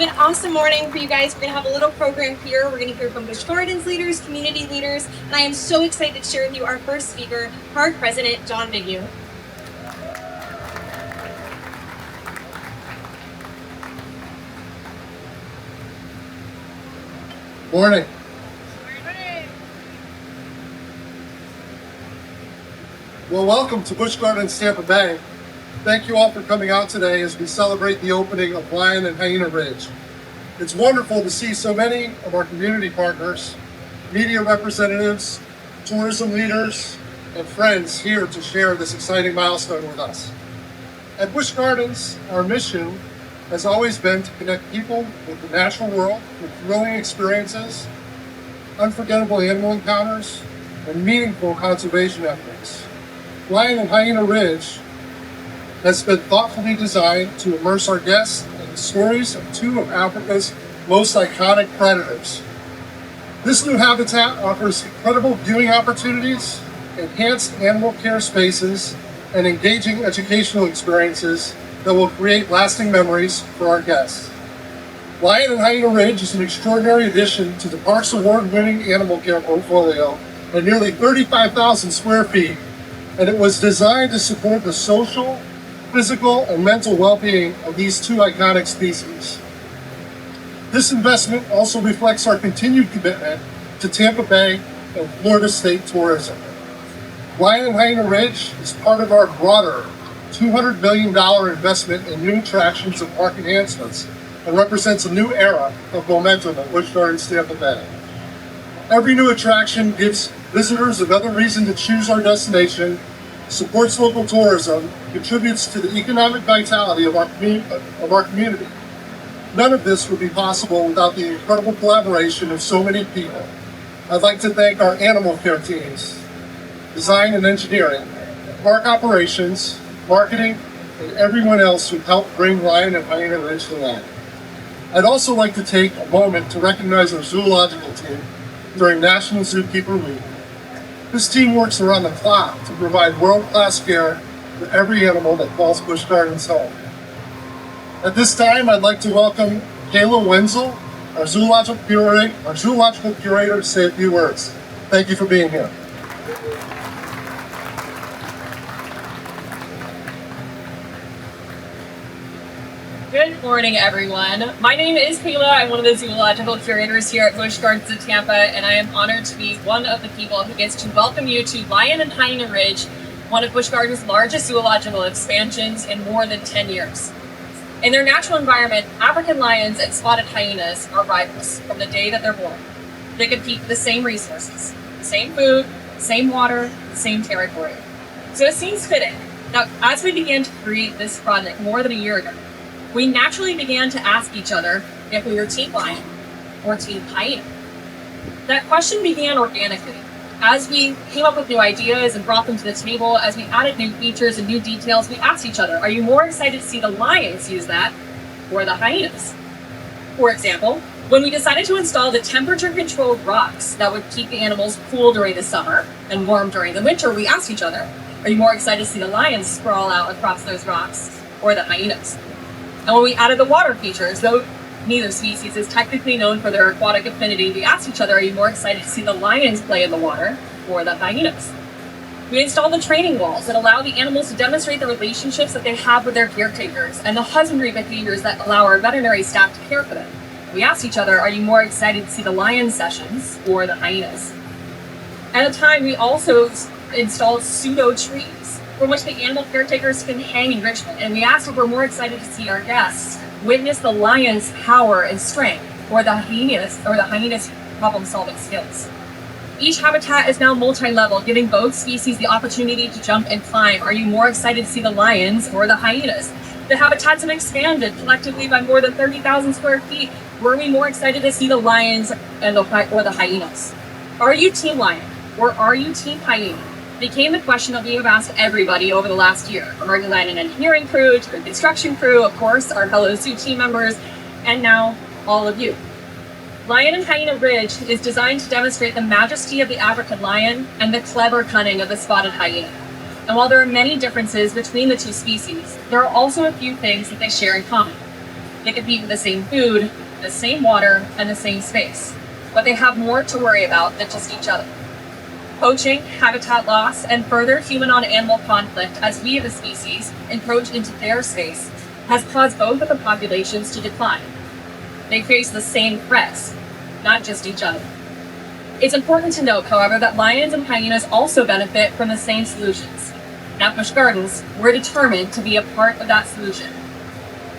an awesome morning for you guys. We're going to have a little program here. We're going to hear from Busch Gardens leaders, community leaders, and I am so excited to share with you our first speaker, Park President John Bigu. Morning. Well, welcome to Busch Gardens Tampa Bay. Thank you all for coming out today as we celebrate the opening of Lion and Hyena Ridge. It's wonderful to see so many of our community partners, media representatives, tourism leaders, and friends here to share this exciting milestone with us. At Busch Gardens, our mission has always been to connect people with the natural world with thrilling experiences, unforgettable animal encounters, and meaningful conservation efforts. Lion and Hyena Ridge has been thoughtfully designed to immerse our guests in the stories of two of Africa's most iconic predators. This new habitat offers incredible viewing opportunities, enhanced animal care spaces, and engaging educational experiences that will create lasting memories for our guests. Lion and Hyena Ridge is an extraordinary addition to the park's award-winning animal care portfolio at nearly 35,000 square feet, and it was designed to support the social, physical, and mental well-being of these two iconic species. This investment also reflects our continued commitment to Tampa Bay and Florida state tourism. Lion and Hyena Ridge is part of our broader $200 million investment in new attractions and park enhancements and represents a new era of momentum at Busch Gardens Tampa Bay. Every new attraction gives visitors another reason to choose our destination, supports local tourism, contributes to the economic vitality of our community. None of this would be possible without the incredible collaboration of so many people. I'd like to thank our animal care teams, design and engineering, park operations, marketing, and everyone else who helped bring Lion and Hyena Ridge to life. I'd also like to take a moment to recognize our zoological team during National Zookeeper Week. This team works around the clock to provide world-class care for every animal that calls Busch Gardens home. At this time, I'd like to welcome Kayla Wenzel, our zoological curator, to say a few words. Thank you for being here. Good morning, everyone. My name is Kayla. I'm one of the zoological curators here at Busch Gardens of Tampa, and I am honored to be one of the people who gets to welcome you to Lion and Hyena Ridge, one of Busch Gardens' largest zoological expansions in more than 10 years. In their natural environment, African lions and spotted hyenas are rivals from the day that they're born. They compete for the same resources, the same food, the same water, the same territory. So it seems fitting that as we began to create this project more than a year ago, we naturally began to ask each other if we were Team Lion or Team Hyena. That question began organically. As we came up with new ideas and brought them to the table, as we added new features and new details, we asked each other, are you more excited to see the lions use that or the hyenas? For example, when we decided to install the temperature-controlled rocks that would keep the animals cool during the summer and warm during the winter, we asked each other, are you more excited to see the lions sprawl out across those rocks or the hyenas? And when we added the water features, though neither species is technically known for their aquatic affinity, we asked each other, are you more excited to see the lions play in the water or the hyenas? We installed the training walls that allow the animals to demonstrate the relationships that they have with their caretakers and the husbandry behaviors that allow our veterinary staff to care for them. We asked each other, are you more excited to see the lion sessions or the hyenas? At the time, we also installed pseudo trees from which the animal caretakers can hang enrichment, and we asked if we're more excited to see our guests witness the lion's power and strength, or the hyena's problem-solving skills. Each habitat is now multi-level, giving both species the opportunity to jump and climb. Are you more excited to see the lions or the hyenas? The habitats have expanded collectively by more than 30,000 square feet. Were we more excited to see the lions or the hyenas? Are you Team Lion or are you Team Hyena? Became the question that we have asked everybody over the last year, from our design and engineering crew to the construction crew, of course, our fellow zoo team members, and now all of you. Lion and Hyena Ridge is designed to demonstrate the majesty of the African lion and the clever cunning of the spotted hyena. And while there are many differences between the two species, there are also a few things that they share in common. They compete with the same food, the same water, and the same space. But they have more to worry about than just each other. Poaching, habitat loss, and further human-on-animal conflict as we as a species encroach into their space has caused both of the populations to decline. They face the same threats, not just each other. It's important to note, however, that lions and hyenas also benefit from the same solutions. At Busch Gardens, we're determined to be a part of that solution.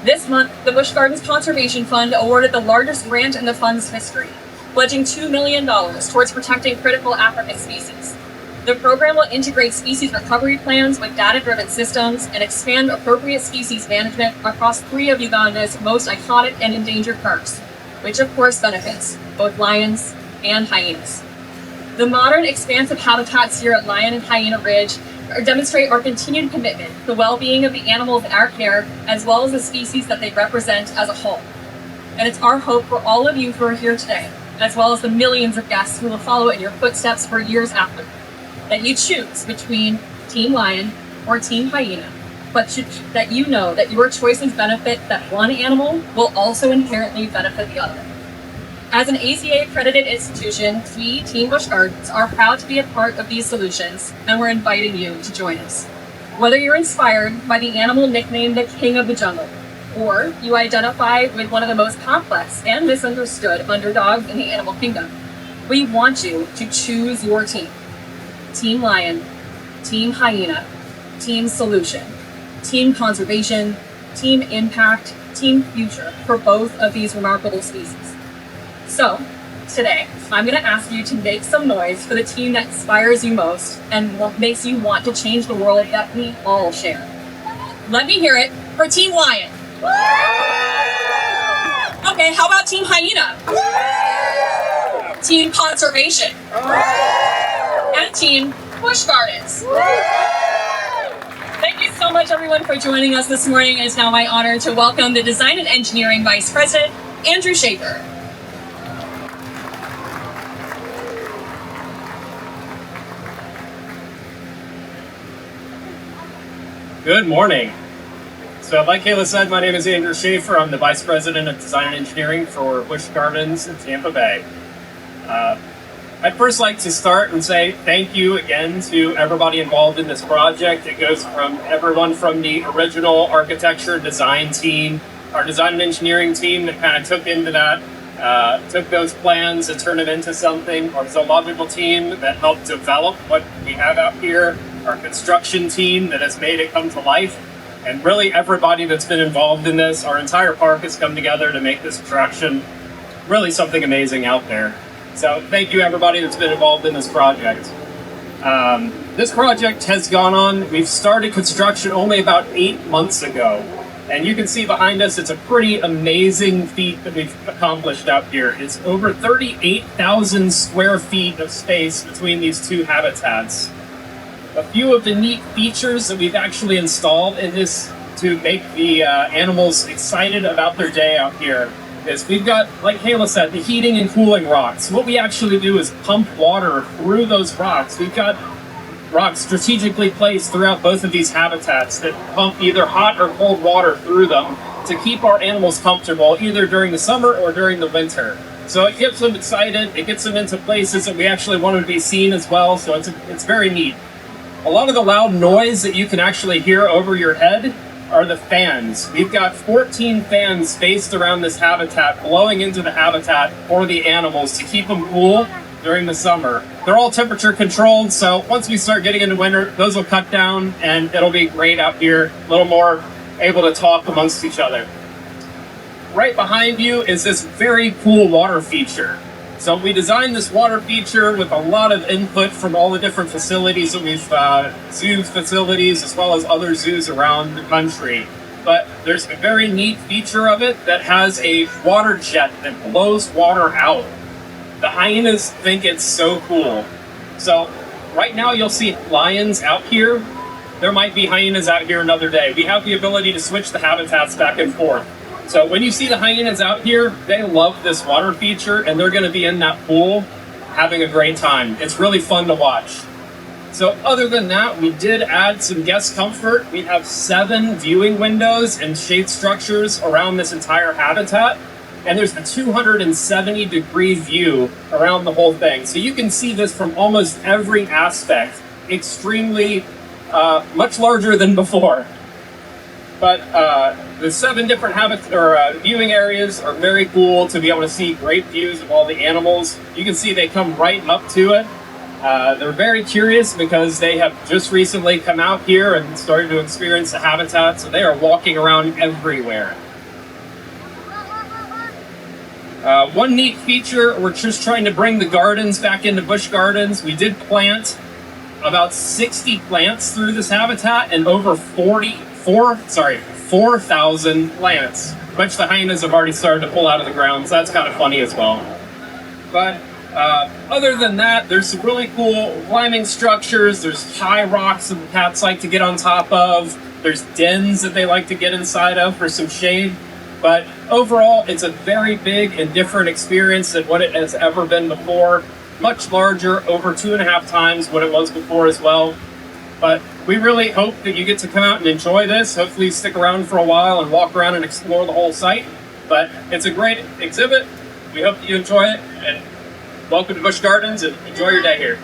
This month, the Busch Gardens Conservation Fund awarded the largest grant in the fund's history, pledging $2 million towards protecting critical African species. The program will integrate species recovery plans with data-driven systems and expand appropriate species management across 3 of Uganda's most iconic and endangered parks, which of course benefits both lions and hyenas. The modern expansive habitats here at Lion and Hyena Ridge demonstrate our continued commitment to the well-being of the animals in our care, as well as the species that they represent as a whole. And it's our hope for all of you who are here today, as well as the millions of guests who will follow in your footsteps for years after, that you choose between Team Lion or Team Hyena, but that you know that your choices benefit that one animal will also inherently benefit the other. As an AZA-accredited institution, we, Team Busch Gardens, are proud to be a part of these solutions, and we're inviting you to join us. Whether you're inspired by the animal nicknamed the King of the Jungle, or you identify with one of the most complex and misunderstood underdogs in the animal kingdom, we want you to choose your team. Team Lion, Team Hyena, Team Solution, Team Conservation, Team Impact, Team Future for both of these remarkable species. So, today, I'm going to ask you to make some noise for the team that inspires you most and what makes you want to change the world that we all share. Let me hear it for Team Lion. Okay, how about Team Hyena? Team Conservation. And Team Busch Gardens. Thank you so much, everyone, for joining us this morning. It is now my honor to welcome the Design and Engineering Vice President, Andrew Schaefer. Good morning. So like Kayla said, my name is Andrew Schaefer. I'm the Vice President of Design and Engineering for Busch Gardens in Tampa Bay. I'd first like to start and say thank you again to everybody involved in this project. It goes from everyone from the original architecture design team, our design and engineering team that kind of took those plans and turned them into something, our zoological team that helped develop what we have out here, our construction team that has made it come to life, and really everybody that's been involved in this. Our entire park has come together to make this attraction really something amazing out there. So thank you everybody that's been involved in this project. This project has gone on, we've started construction only about 8 months ago. And you can see behind us, it's a pretty amazing feat that we've accomplished out here. It's over 38,000 square feet of space between these 2 habitats. A few of the neat features that we've actually installed in this to make the animals excited about their day out here is we've got, like Kayla said, the heating and cooling rocks. What we actually do is pump water through those rocks. We've got rocks strategically placed throughout both of these habitats that pump either hot or cold water through them to keep our animals comfortable either during the summer or during the winter. So it gets them excited, it gets them into places that we actually want them to be seen as well, so it's very neat. A lot of the loud noise that you can actually hear over your head are the fans. We've got 14 fans spaced around this habitat, blowing into the habitat for the animals to keep them cool during the summer. They're all temperature controlled, so once we start getting into winter, those will cut down and it'll be great out here, a little more able to talk amongst each other. Right behind you is this very cool water feature. So we designed this water feature with a lot of input from all the different facilities that we've, zoo facilities as well as other zoos around the country. But there's a very neat feature of it that has a water jet that blows water out. The hyenas think it's so cool. So right now you'll see lions out here. There might be hyenas out here another day. We have the ability to switch the habitats back and forth. So when you see the hyenas out here, they love this water feature and they're gonna be in that pool having a great time. It's really fun to watch. So other than that, we did add some guest comfort. We have 7 viewing windows and shade structures around this entire habitat. And there's a 270-degree view around the whole thing. So you can see this from almost every aspect, extremely, much larger than before. But the 7 different viewing areas are very cool to be able to see great views of all the animals. You can see they come right up to it. They're very curious because they have just recently come out here and started to experience the habitat, so they are walking around everywhere. One neat feature, we're just trying to bring the gardens back into Busch Gardens. We did plant about 60 plants through this habitat and over 4,000 plants, which the hyenas have already started to pull out of the ground, so that's kind of funny as well. But other than that, there's some really cool climbing structures. There's high rocks that the cats like to get on top of. There's dens that they like to get inside of for some shade. But overall, it's a very big and different experience than what it has ever been before. Much larger, over 2.5 times what it was before as well. But we really hope that you get to come out and enjoy this. Hopefully you stick around for a while and walk around and explore the whole site. But it's a great exhibit. We hope that you enjoy it. And welcome to Busch Gardens and enjoy your day here.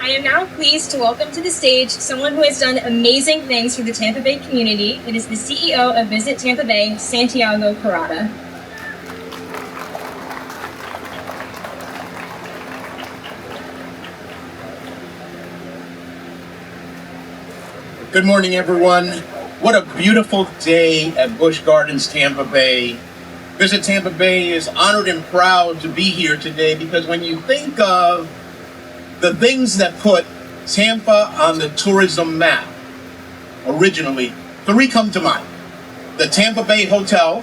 I am now pleased to welcome to the stage someone who has done amazing things for the Tampa Bay community. It is the CEO of Visit Tampa Bay, Santiago Curator. Good morning, everyone. What a beautiful day at Busch Gardens Tampa Bay. Visit Tampa Bay is honored and proud to be here today because when you think of the things that put Tampa on the tourism map, originally, 3 come to mind. The Tampa Bay Hotel,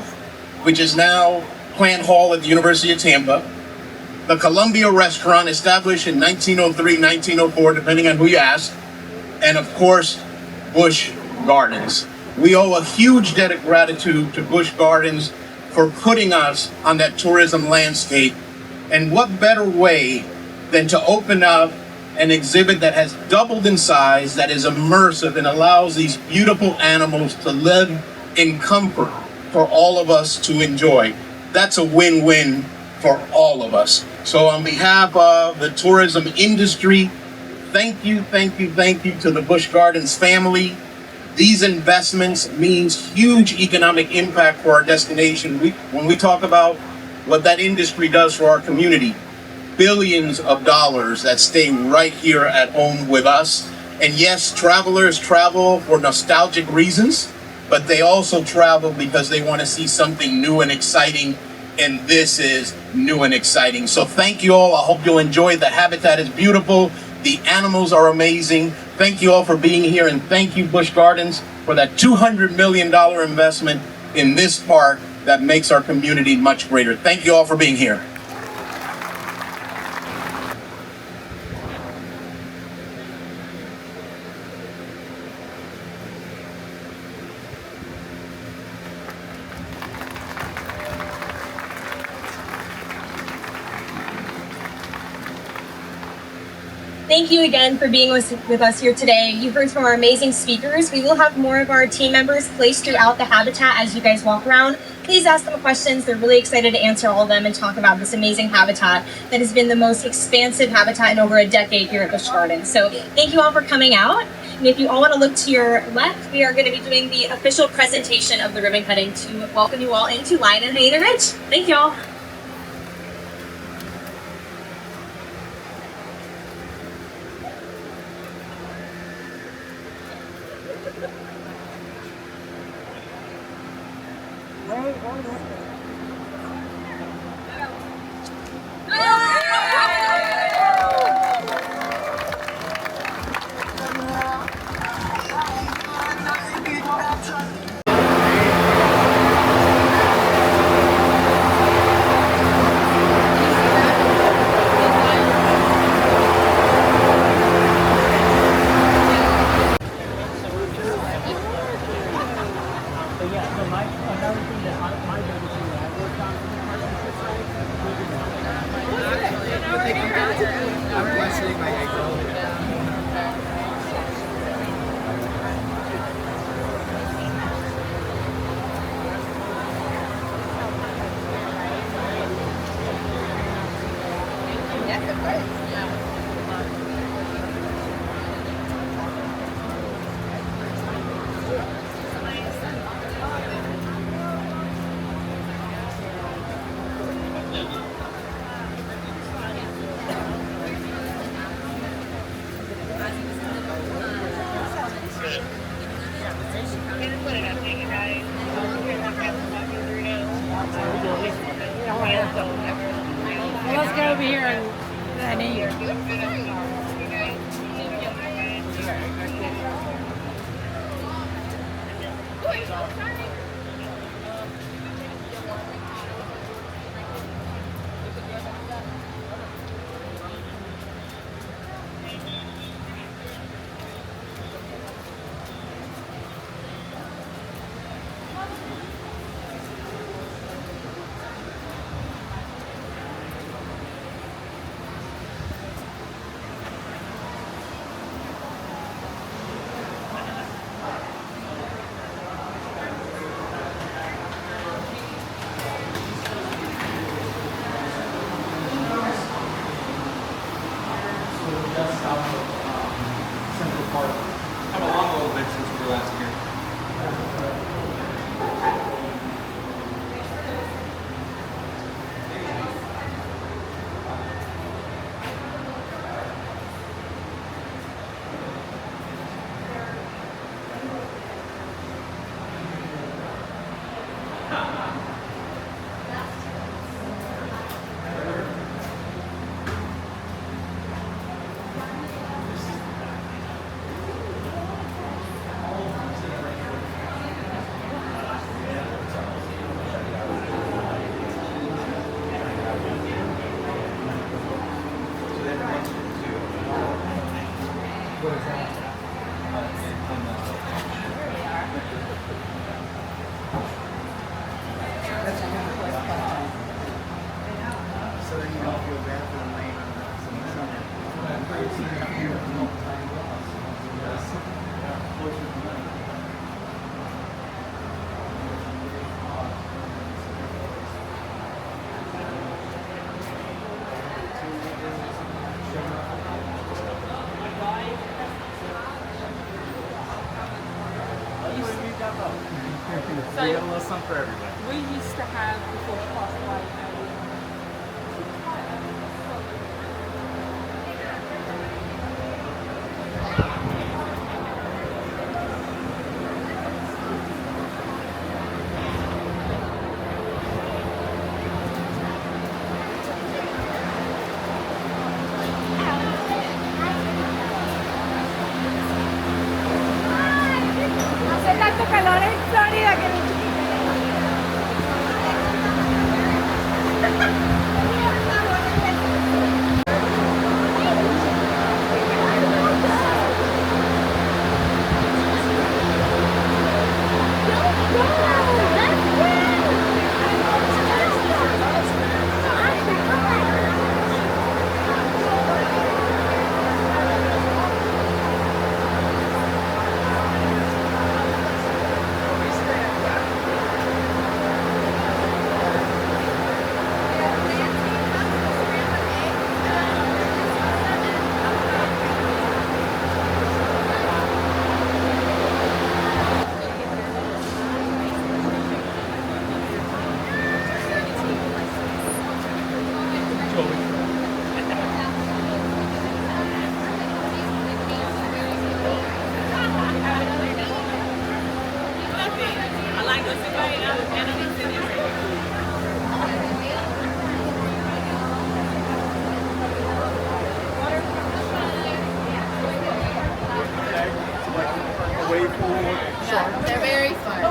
which is now Plant Hall at the University of Tampa. The Columbia Restaurant, established in 1903, 1904, depending on who you ask. And of course, Busch Gardens. We owe a huge debt of gratitude to Busch Gardens for putting us on that tourism landscape. And what better way than to open up an exhibit that has doubled in size, that is immersive and allows these beautiful animals to live in comfort for all of us to enjoy. That's a win-win for all of us. So on behalf of the tourism industry, thank you to the Busch Gardens family. These investments means huge economic impact for our destination. When we talk about what that industry does for our community, billions of dollars that stay right here at home with us. And yes, travelers travel for nostalgic reasons, but they also travel because they want to see something new and exciting. And this is new and exciting. So thank you all. I hope you'll enjoy. The habitat is beautiful. The animals are amazing. Thank you all for being here, and thank you, Busch Gardens, for that $200 million investment in this park that makes our community much greater. Thank you all for being here. Thank you again for being with us here today. You heard from our amazing speakers. We will have more of our team members placed throughout the habitat as you guys walk around. Please ask them questions. They're really excited to answer all of them and talk about this amazing habitat that has been the most expansive habitat in over a decade here at Busch Gardens. So thank you all for coming out. And if you all want to look to your left, we are going to be doing the official presentation of the ribbon cutting to welcome you all into Lion Hyena Ridge. Thank you all. So yeah, so another thing that my business Let's go over here and eat. Just south of Central Park. Come along a little bit since we were last here. So then you don't feel bad for them laying So We got a little something for everybody. we used to have before she passed away. Hace tanto calor en Florida que mi They're very fun.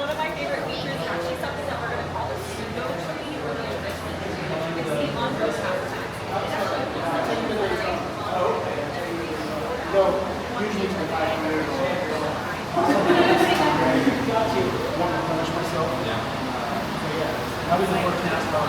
One of my favorite features is actually something that we're going to call the pseudo tree or the enrichment tree. It's the on-road habitat. How was the forecast about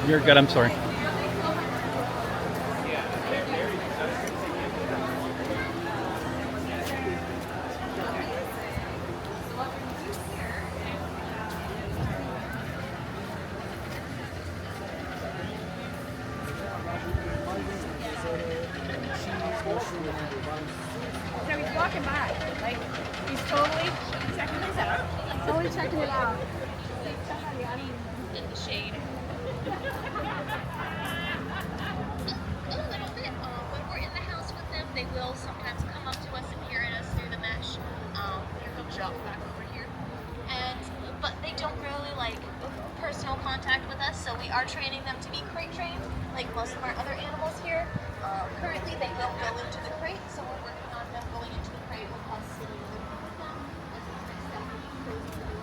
You're good, I'm sorry. So he's walking by, like he's totally checking this out. Totally checking it out. In the shade. A little bit. When we're in the house with them, they will sometimes come up to us and peer at us through the mesh. Here comes Jacques back over here. But they don't really like personal contact with us, so we are training them to be crate trained, like most of our other animals here. Currently, they don't go into the crate, so we're working on them going into the crate with us sitting with them. As the next step, we close the door.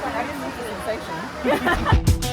I didn't make the sensation.